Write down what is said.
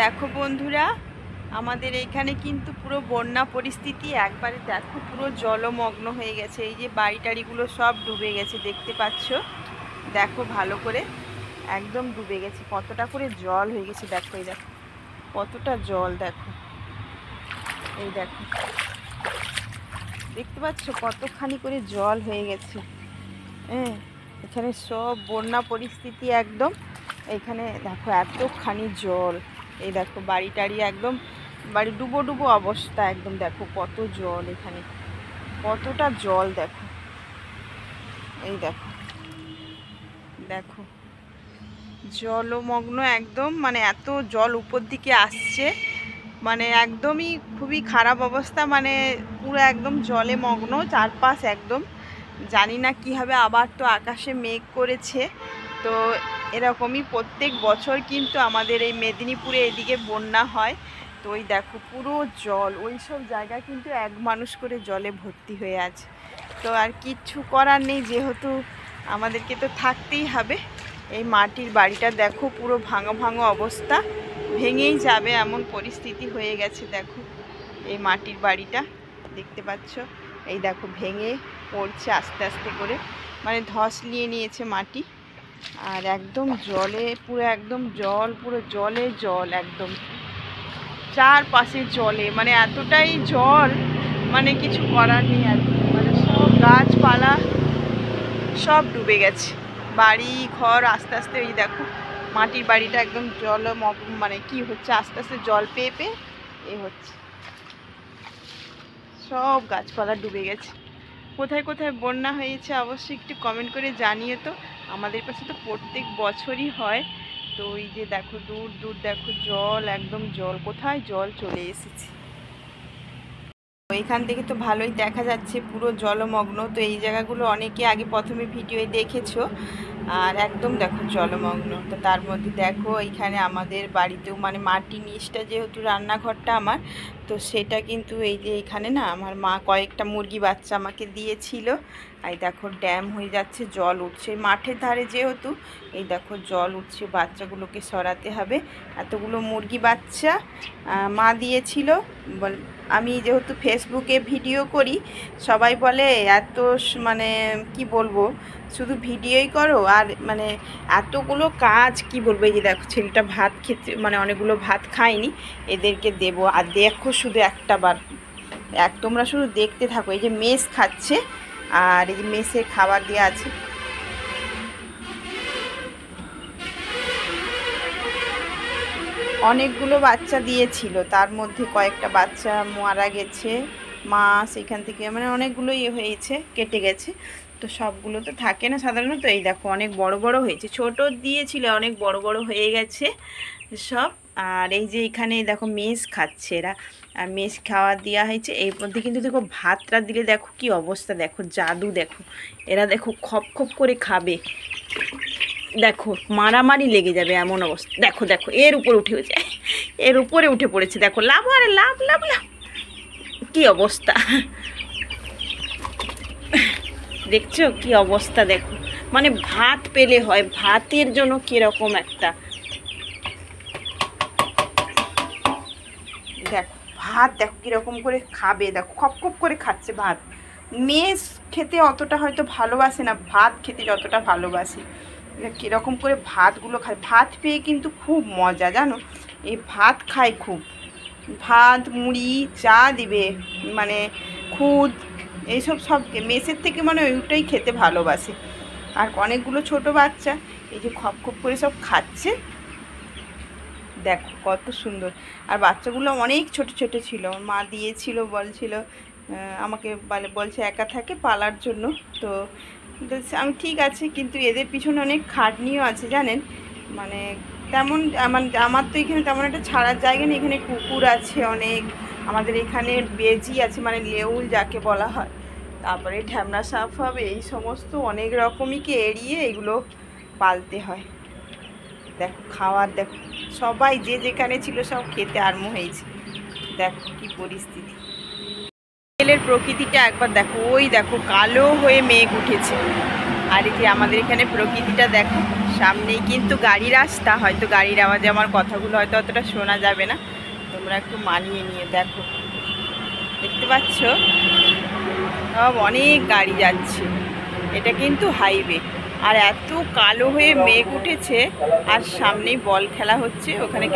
দেখো বন্ধুরা, আমাদের এইখানে কিন্তু পুরো বন্যা পরিস্থিতি। একবারে দেখো পুরো জলমগ্ন হয়ে গেছে। এই যে বাড়ি টাড়িগুলো সব ডুবে গেছে, দেখতে পাচ্ছ। দেখো ভালো করে, একদম ডুবে গেছে। কতটা করে জল হয়ে গেছে দেখো, এই দেখো কতটা জল। দেখো এই দেখো, দেখতে পাচ্ছ কতখানি করে জল হয়ে গেছে। হ্যাঁ, এখানে সব বন্যা পরিস্থিতি একদম। এখানে দেখো এতখানি জল। এই দেখো বাড়ি টাড়ি একদম, বাড়ি ডুবো ডুবো অবস্থা একদম। দেখো কত জল, এখানে কতটা জল দেখো। এই দেখো, দেখো জলমগ্ন একদম, মানে এত জল উপর দিকে আসছে, মানে একদমই খুবই খারাপ অবস্থা। মানে পুরো একদম জলে মগ্ন চারপাশ একদম। জানি না কী হবে, আবার তো আকাশে মেঘ করেছে। তো এরকমই প্রত্যেক বছর কিন্তু আমাদের এই মেদিনীপুরে এদিকে বন্যা হয়। তো ওই দেখো পুরো জল, ওই সব জায়গা কিন্তু এক মানুষ করে জলে ভর্তি হয়ে আছে। তো আর কিচ্ছু করার নেই, যেহেতু আমাদেরকে তো থাকতেই হবে। এই মাটির বাড়িটা দেখো পুরো ভাঙা ভাঙা অবস্থা, ভেঙেই যাবে এমন পরিস্থিতি হয়ে গেছে। দেখো এই মাটির বাড়িটা দেখতে পাচ্ছ, এই দেখো ভেঙে পড়ছে আস্তে আস্তে করে, মানে ধস নিয়ে নিয়েছে মাটি। আর একদম জলে পুরো একদম জল, পুরো জলে জল একদম চারপাশে জলে, মানে এতটাই জল, মানে কিছু করার নেই আর কি। মানে সব গাছপালা সব ডুবে গেছে, বাড়ি ঘর আস্তে আস্তে। ওই দেখো মাটির বাড়িটা একদম জল, মানে কি হচ্ছে, আস্তে আস্তে জল পেয়ে পেয়ে এ হচ্ছে, সব গাছপালা ডুবে গেছে। কোথায় কোথায় বন্যা হয়েছে অবশ্যই একটু কমেন্ট করে জানিয়ে। তো আমাদের পাশে তো প্রত্যেক বছরই হয়। তো ওই যে দেখো দূর দূর দেখো জল, একদম জল, কোথায় জল চলে এসেছে। এখান থেকে তো ভালোই দেখা যাচ্ছে পুরো জলমগ্ন। তো এই জায়গাগুলো অনেকে আগে প্রথমে ভিডিওয়ে দেখেছো, আর একদম দেখো জলমগ্ন। তো তার মধ্যে দেখো এইখানে আমাদের বাড়িতেও, মানে মাটির নিচটা যেহেতু রান্নাঘরটা আমার, তো সেটা কিন্তু এই যে এখানে না আমার মা কয়েকটা মুরগি বাচ্চা আমাকে দিয়েছিল। এই দেখো ড্যাম হয়ে যাচ্ছে, জল উঠছে মাঠের ধারে যেহেতু। এই দেখো জল উঠছে, বাচ্চাগুলোকে সরাতে হবে। এতগুলো মুরগি বাচ্চা মা দিয়েছিল। আমি যেহেতু ফেসবুকে ভিডিও করি, সবাই বলে এত, মানে কি বলবো, শুধু ভিডিওই করো আর মানে এতগুলো কাজ, কি বলবো। এই যে দেখো ছেলেটা ভাত খেতে, মানে অনেকগুলো ভাত খায়নি, এদেরকে দেবো। আর দেখো শুধু একটা বার, তোমরা শুধু দেখতে থাকো। এই যে মেস খাচ্ছে, আর এই যে মেসে খাবার দেওয়া আছে। অনেকগুলো বাচ্চা দিয়েছিল, তার মধ্যে কয়েকটা বাচ্চা মারা গেছে। মা সেখান থেকে, মানে অনেকগুলো হয়েছে, কেটে গেছে। তো সবগুলো তো থাকে না সাধারণত। এই দেখো অনেক বড় বড় হয়েছে, ছোট দিয়েছিল অনেক বড় বড় হয়ে গেছে সব। আর এই যে এখানে দেখো মেস খাচ্ছে এরা, আর মেস খাওয়া দেওয়া হয়েছে। এর মধ্যে কিন্তু দেখো ভাতটা দিলে দেখো কি অবস্থা, দেখো জাদু। দেখো এরা দেখো খপ খপ করে খাবে, দেখো মারামারি লেগে যাবে এমন অবস্থা। দেখো দেখো এর উপরে উঠে যায়, এর উপরে উঠে পড়েছে। দেখো লাভ, আরে লাভ লাভ লাভ, কি অবস্থা দেখছো কি অবস্থা। দেখো মানে ভাত পেলে হয়, ভাতের জন্য কিরকম একটা, দেখো ভাত দেখো কীরকম করে খাবে। দেখো খপ খপ করে খাচ্ছে ভাত। মেস খেতে অতটা হয়তো ভালোবাসে না, ভাত খেতে যতটা ভালোবাসে। কীরকম করে ভাতগুলো খায়, ভাত পেয়ে কিন্তু খুব মজা জানো। এই ভাত খায় খুব, ভাত মুড়ি চা দিবে, মানে খুদ এইসব সব মেসের থেকে মানে ওইটাই খেতে ভালোবাসে। আর অনেকগুলো ছোট বাচ্চা এই যে খপ খপ করে সব খাচ্ছে, দেখো কত সুন্দর। আর বাচ্চাগুলো অনেক ছোট ছোট ছিল, মা দিয়েছিল, বলছিল আমাকে বলছে একা থাকে পালার জন্য। তো আমি ঠিক আছে, কিন্তু এদের পিছনে অনেক খাটনিও আছে জানেন। মানে তেমন আমার তো এখানে তেমন একটা ছাড়ার জায়গা নেই। এখানে কুকুর আছে অনেক, আমাদের এখানে বেজি আছে, মানে লেউল যাকে বলা হয়, তারপরে ঢ্যামনা সাপ হবে, এই সমস্ত অনেক রকমইকে এড়িয়ে এগুলো পালতে হয়। দেখো খাওয়ার, দেখো সবাই যে যেখানে ছিল সব খেতে আরম্ভ হয়েছে। দেখো কি পরিস্থিতি, বিকেলের প্রকৃতিটা একবার দেখো। ওই দেখো কালো হয়ে মেঘ উঠেছে, আর এই যে আমাদের এখানে প্রকৃতিটা দেখো সামনেই কিন্তু গাড়ি রাস্তা, হয়তো গাড়ির আওয়াজে আমার কথাগুলো হয়তো অতটা শোনা যাবে না, তোমরা একটু মানিয়ে নিয়ে দেখো। দেখতে পাচ্ছ সব অনেক গাড়ি যাচ্ছে, এটা কিন্তু হাইওয়ে। আর এত কালো হয়ে মেঘ উঠেছে, আর সামনেই বল খেলা হচ্ছে ওখানে।